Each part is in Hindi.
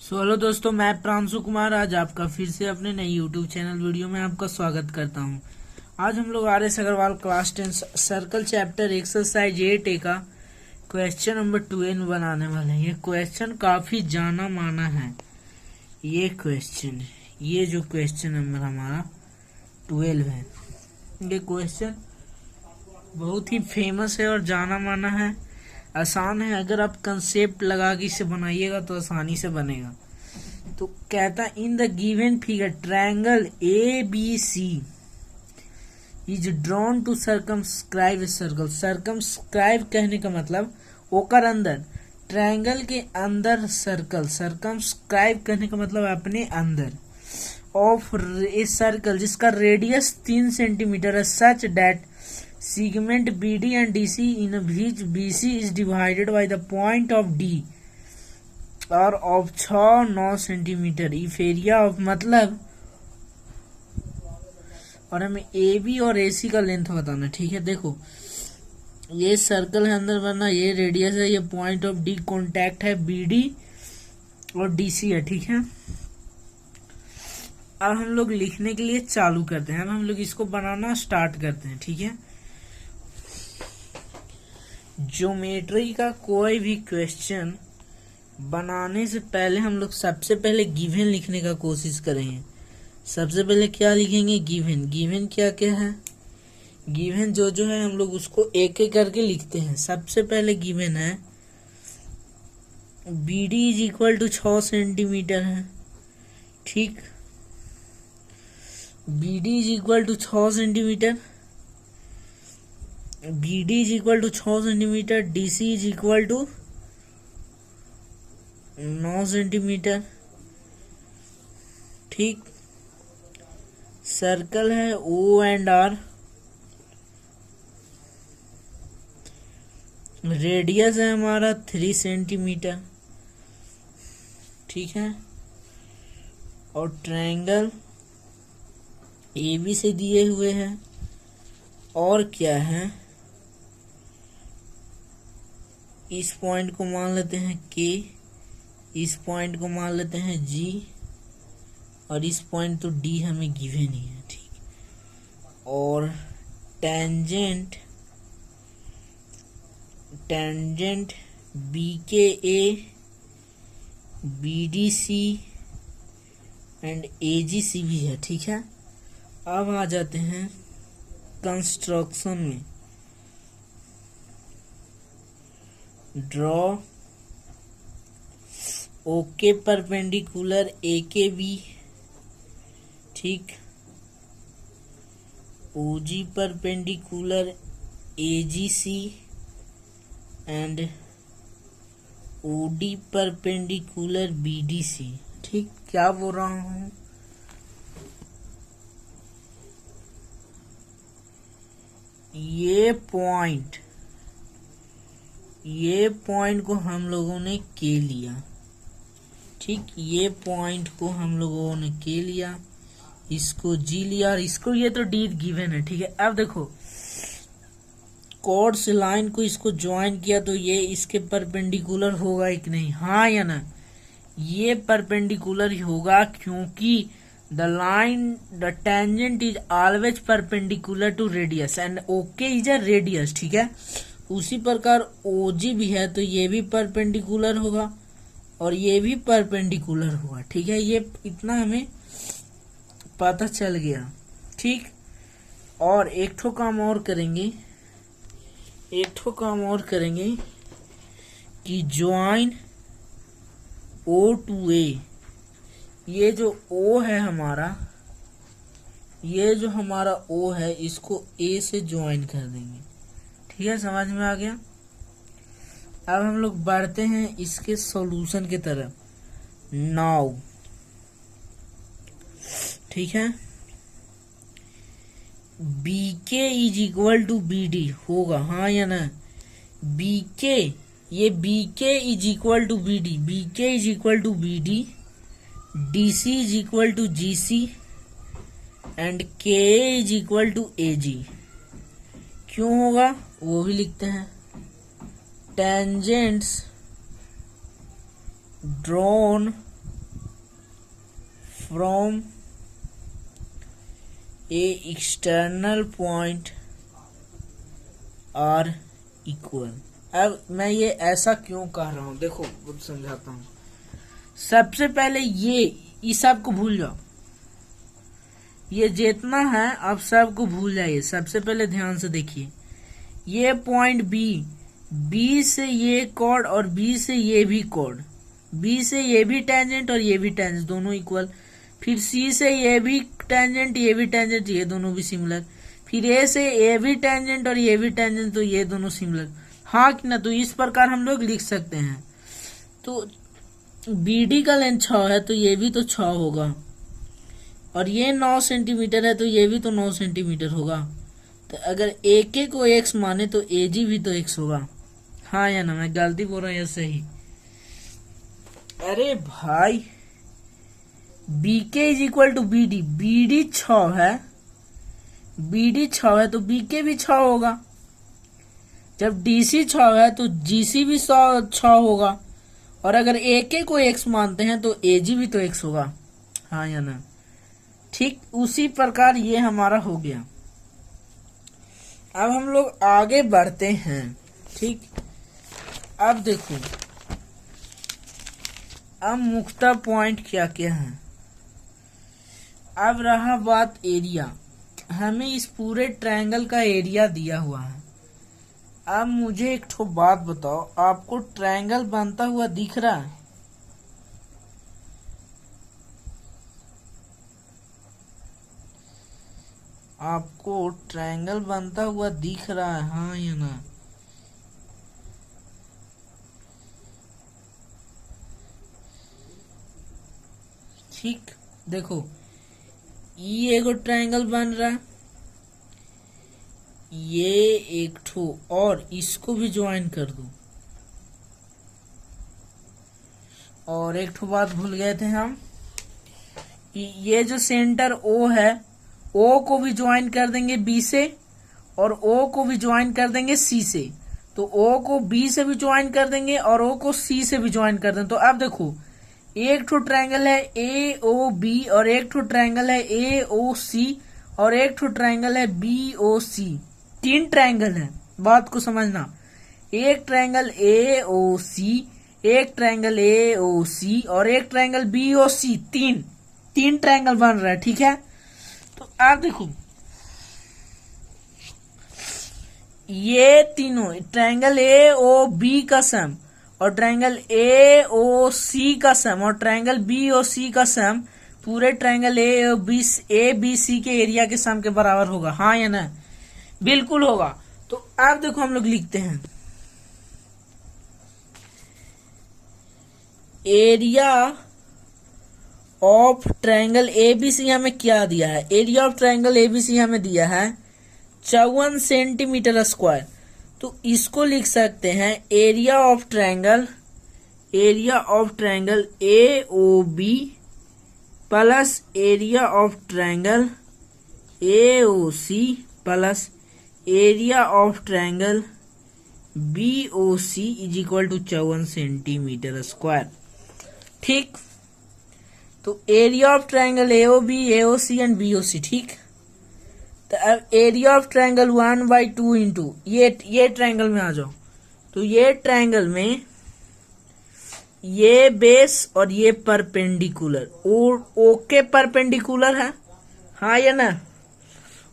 हेलो दोस्तों, मैं प्रांशु कुमार आज आपका फिर से अपने नए यूट्यूब चैनल वीडियो में आपका स्वागत करता हूं। आज हम लोग RS Agarwal class 10 circle chapter exercise 8A का क्वेश्चन नंबर 12 बनाने वाले हैं। ये क्वेश्चन काफी जाना माना है। ये जो क्वेश्चन नंबर हमारा 12 है, ये क्वेश्चन बहुत ही फेमस है और जाना माना है। आसान है, अगर आप कंसेप्ट लगा के इसे बनाइएगा तो आसानी से बनेगा। तो कहता है in the given figure triangle ABC is drawn to circumscribe circle. Circumscribe कहने का मतलब ओकर अंदर, ट्रायंगल के अंदर सर्कल। सर्कमस्क्राइब कहने का मतलब अपने अंदर ऑफ ए सर्कल जिसका रेडियस 3 सेंटीमीटर है, such that segment BD and DC in which BC is divided by the point of D और of 6-9 centimetre if area of, मतलब और हमें AB और AC का लेंथ बताना। ठीक है, देखो ये सर्कल है अंदर बनना, ये रेडियस है, ये पॉइंट ऑफ D कॉन्टैक्ट है BD और DC है। ठीक है, अब हम लोग लिखने के लिए चालू करते हैं। अब हम लोग इसको बनाना स्टार्ट करते हैं। ठीक है, ज्योमेट्री का कोई भी क्वेश्चन बनाने से पहले हम लोग सबसे पहले गिवन लिखने का कोशिश करेंगे। सबसे पहले क्या लिखेंगे? गिवन क्या क्या है? गिवन जो है हम लोग उसको एक एक करके लिखते हैं। सबसे पहले गिवन है BD is equal to 6 centimetre है। ठीक, BD is equal to 6 centimetre, BD is equal to 6 centimetre, DC is equal to 9 centimetre. ठीक, सर्कल है O एंड R, रेडियस है हमारा 3 सेंटीमीटर। ठीक है, और ट्रायंगल AB से दिए हुए हैं। और क्या है, इस पॉइंट को मान लेते हैं K, इस पॉइंट को मान लेते हैं G और इस पॉइंट तो D हमें गिवन ही है। ठीक, और tangent BKA BDC and AGC भी है। ठीक है, अब आ जाते हैं कंस्ट्रक्शन में। Draw OK perpendicular AKB। ठीक, OG perpendicular AGC and OD perpendicular BDC। ठीक, क्या बोल रहा हूँ? ये पॉइंट को हम लोगों ने K लिया। ठीक, ये पॉइंट को हम लोगों ने K लिया, इसको G लिया और इसको, ये तो D गिवन है। ठीक है, अब देखो कॉर्ड से लाइन को इसको ज्वाइन किया तो ये इसके परपेंडिकुलर होगा कि नहीं? हाँ या ना? ये परपेंडिकुलर ही होगा क्योंकि the tangent is always perpendicular to radius and OK is a radius. ठीक है, उसी प्रकार OG भी है तो ये भी परपेंडिकुलर होगा और ये भी परपेंडिकुलर होगा। ठीक है, ये इतना हमें पता चल गया। ठीक, और एक ठो काम और करेंगे कि ज्वाइन O to A। ये जो O है हमारा, ये जो हमारा O है, इसको A से ज्वाइन कर देंगे। ठीक है, समझ में आ गया? अब हम लोग बढ़ते हैं इसके सॉल्यूशन की तरफ। नाउ ठीक है, BK is equal to BD होगा, हाँ या ना? BK is equal to BD, BK is equal to BD, DC is equal to GC and KA is equal to AG। क्यों होगा वो भी लिखते हैं। tangents drawn from a external point are equal. अब मैं ये ऐसा क्यों कह रहा हूं, देखो कुछ समझाता हूं। सबसे पहले ये सब को भूल जाओ, ये जितना है आप सब को भूल जाइए। सबसे पहले ध्यान से देखिए, ये पॉइंट बी से ये कॉर्ड और बी से ये भी कॉर्ड, बी से ये भी टेंजेंट और ये भी टेंजेंट, दोनों इक्वल। फिर सी से ये भी टेंजेंट ये भी टेंजेंट, ये दोनों भी सिमिलर। फिर ए से ये भी टेंजेंट और ये भी टेंजेंट, तो ये दोनों सिमिलर। हाँ कि ना, तो इस प्रकार हम लोग लिख सकते हैं। तो बीडी का लेंथ 6 है तो ये भी तो 6 होगा, और ये 9 सेंटीमीटर है तो ये भी तो 9 सेंटीमीटर होगा। तो अगर AK को x माने तो AG भी तो x होगा। हाँ या ना, मैं गलती बोल रहा हूँ या सही? अरे भाई, BK is equal to BD, BD 6 है, BD 6 है तो BK भी 6 होगा। जब DC 6 है तो GC भी 6 होगा, और अगर AK को x मानते हैं तो AG भी तो x होगा। हाँ या ना? ठीक उसी प्रकार ये हमारा हो गया। अब हम लोग आगे बढ़ते हैं। ठीक, अब देखो, अब मुख्य पॉइंट क्या क्या है। अब रहा बात एरिया, हमें इस पूरे ट्रायंगल का एरिया दिया हुआ है। अब मुझे एक ठो बात बताओ, आपको ट्रायंगल बनता हुआ दिख रहा है? आपको ट्रायंगल बनता हुआ दिख रहा है, हाँ या ना? ठीक, देखो ये एगो ट्रायंगल बन रहा है, ये एक ठो, और इसको भी ज्वाइन कर दो। और एक ठो बात भूल गए थे हम, कि ये जो सेंटर O है, O को भी ज्वाइन कर देंगे B से, और O को भी ज्वाइन कर देंगे C से। तो O को B से भी ज्वाइन कर देंगे और O को C से भी ज्वाइन कर देंगे। तो अब देखो, एक ठो ट्रायंगल है AOB, और एक ठो ट्रायंगल है AOC, और एक ठो ट्रायंगल है BOC। 3 ट्रायंगल है, बात को समझना। एक ट्रायंगल AOC, एक ट्रायंगल AOC और एक ट्रायंगल BOC। तीन ट्रायंगल बन रहा है। ठीक है, तो आप देखो, ये तीनों ट्रायंगल AOB का सम और ट्रायंगल AOC का सम और ट्रायंगल BOC का सम पूरे ट्रायंगल ABC के एरिया के सम के बराबर होगा। हाँ या ना? बिल्कुल होगा। तो अब देखो, हम लोग लिखते हैं एरिया ऑफ ट्रायंगल ABC हमें क्या दिया है? एरिया ऑफ ट्रायंगल ABC हमें दिया है 54 सेंटीमीटर स्क्वायर। तो इसको लिख सकते हैं area of triangle AOB plus area of triangle AOC plus area of triangle BOC is equal to 54 centimetre square. ठीक, तो area of triangle AOB, AOC and BOC। ठीक, तो अब एरिया ऑफ ट्रायंगल 1/2 इंटू ये ट्रायंगल में आ जाओ। तो ये ट्रायंगल में ये बेस और ये परपेंडिकुलर, ओके परपेंडिकुलर है। हाँ या ना?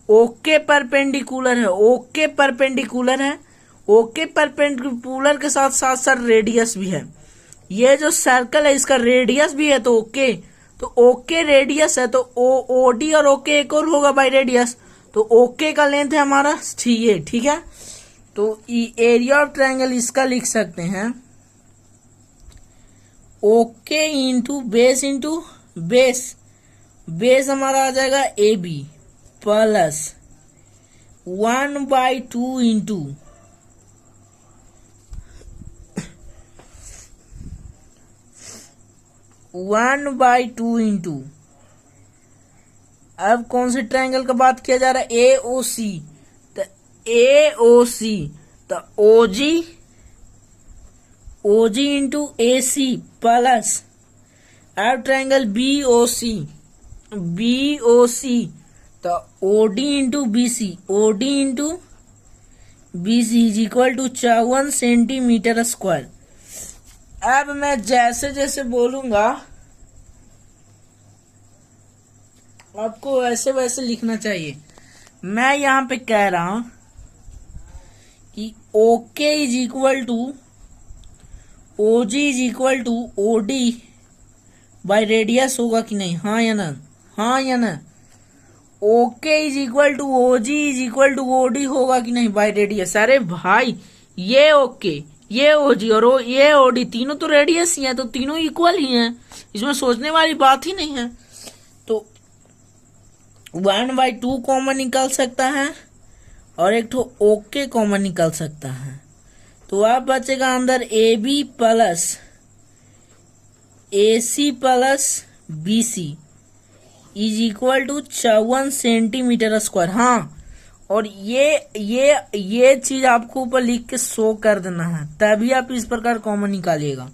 ओके परपेंडिकुलर है, ओके परपेंडिकुलर है, ओके परपेंडिकुलर के साथ साथ सर रेडियस भी है। ये जो सर्कल है इसका रेडियस भी है, तो ओके, तो ओके रेडियस है, तो OD और ओके एक और होगा बाई रेडियस। तो ओके का लेंथ है हमारा 3A। ठीक है, तो एरिया ऑफ ट्रायंगल इसका लिख सकते हैं ओके इंटू बेस हमारा आ जाएगा AB प्लस 1/2 इंटू 1/2 इंटू, अब कौन से ट्रायंगल का बात किया जा रहा है? AOC। तो AOC तो OG इंटू AC प्लस अब ट्रायंगल BOC BOC, तो OD into BC, OD into BC is equal to 54 centimetre square. अब मैं जैसे जैसे बोलूंगा आपको वैसे वैसे लिखना चाहिए। मैं यहां पे कह रहा हूं कि OK is equal to OG is equal to OD by radius होगा कि नहीं, हाँ या ना, हाँ या ना। OK is equal to OG is equal to OD होगा कि नहीं बाय रेडियस। अरे भाई ये OK, ये OG और ये OD तीनों तो रेडियस ही है, तो तीनों इक्वल ही हैं, इसमें सोचने वाली बात ही नहीं है। तो 1/2 कॉमन निकल सकता है और एक तो OK कॉमन निकल सकता है। तो अब बचेगा अंदर AB plus AC plus BC is equal to 54 centimetre square. हाँ, और ये चीज आपको ऊपर लिख के शो कर देना है, तभी आप इस प्रकार कॉमन निकालिएगा।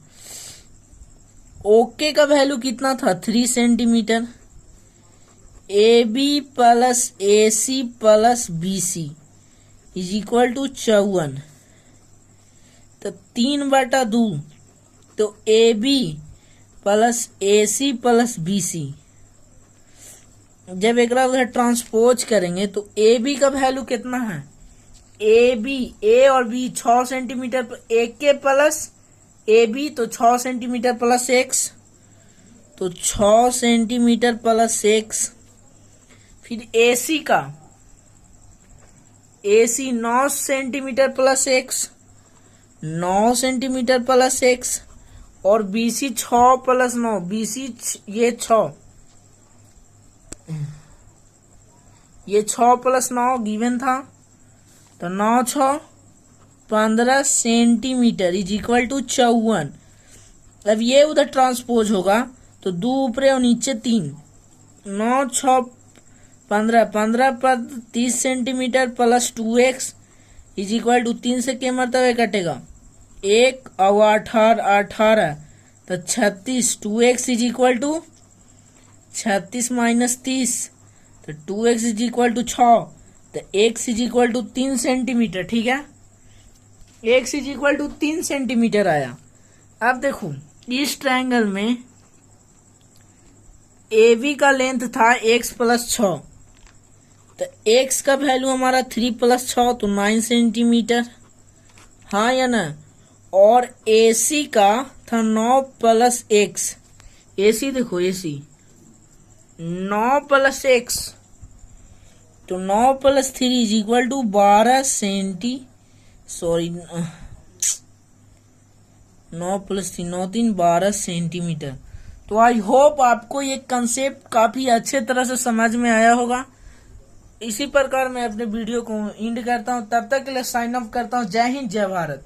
OK का वैल्यू कितना था, 3 centimetre. AB plus AC plus BC is equal to 54, तो 3/2, तो AB plus AC plus BC जब एक उधर ट्रांसपोज करेंगे तो AB का वैल्यू कितना है, AB A और B 6 centimetre, AK plus AB तो 6 सेंटीमीटर प्लस X, तो 6 सेंटीमीटर प्लस X। फिर AC का, AC 9 centimetre plus X, 9 centimetre plus X, और BC 6 प्लस 9, BC ये 6 प्लस 9 गिवन था, तो 9 6 15 सेंटीमीटर इज इक्वल टू 54। अब ये उधर ट्रांसपोज होगा तो 2 ऊपरे और नीचे 3, 9 6 15, 15 पर 30 centimetre plus 2x is equal to 3 से क्या मरतबे कटेगा 1 और 18 तो 36, 2x is equal to 36 minus 30, तो 2x इज इक्वल टू 6, तो x is equal to 3 centimetre. ठीक है, x is equal to 3 centimetre आया। अब देखो इस ट्रायंगल में AB का लेंथ था x प्लस 6, तो x का वैल्यू हमारा 3 प्लस 6 तो 9 सेंटीमीटर, हाँ या ना। और AC का था 9 प्लस x, AC देखो AC 9 प्लस x, तो 9 plus 3 is equal to 12 9 plus 3 9 3 12 centimetre. तो आई होप आपको ये कंसेप्ट काफी अच्छे तरह से समझ में आया होगा। इसी प्रकार मैं अपने वीडियो को एंड करता हूँ, तब तक के लिए साइन ऑफ करता हूँ। जय हिंद, जय भारत।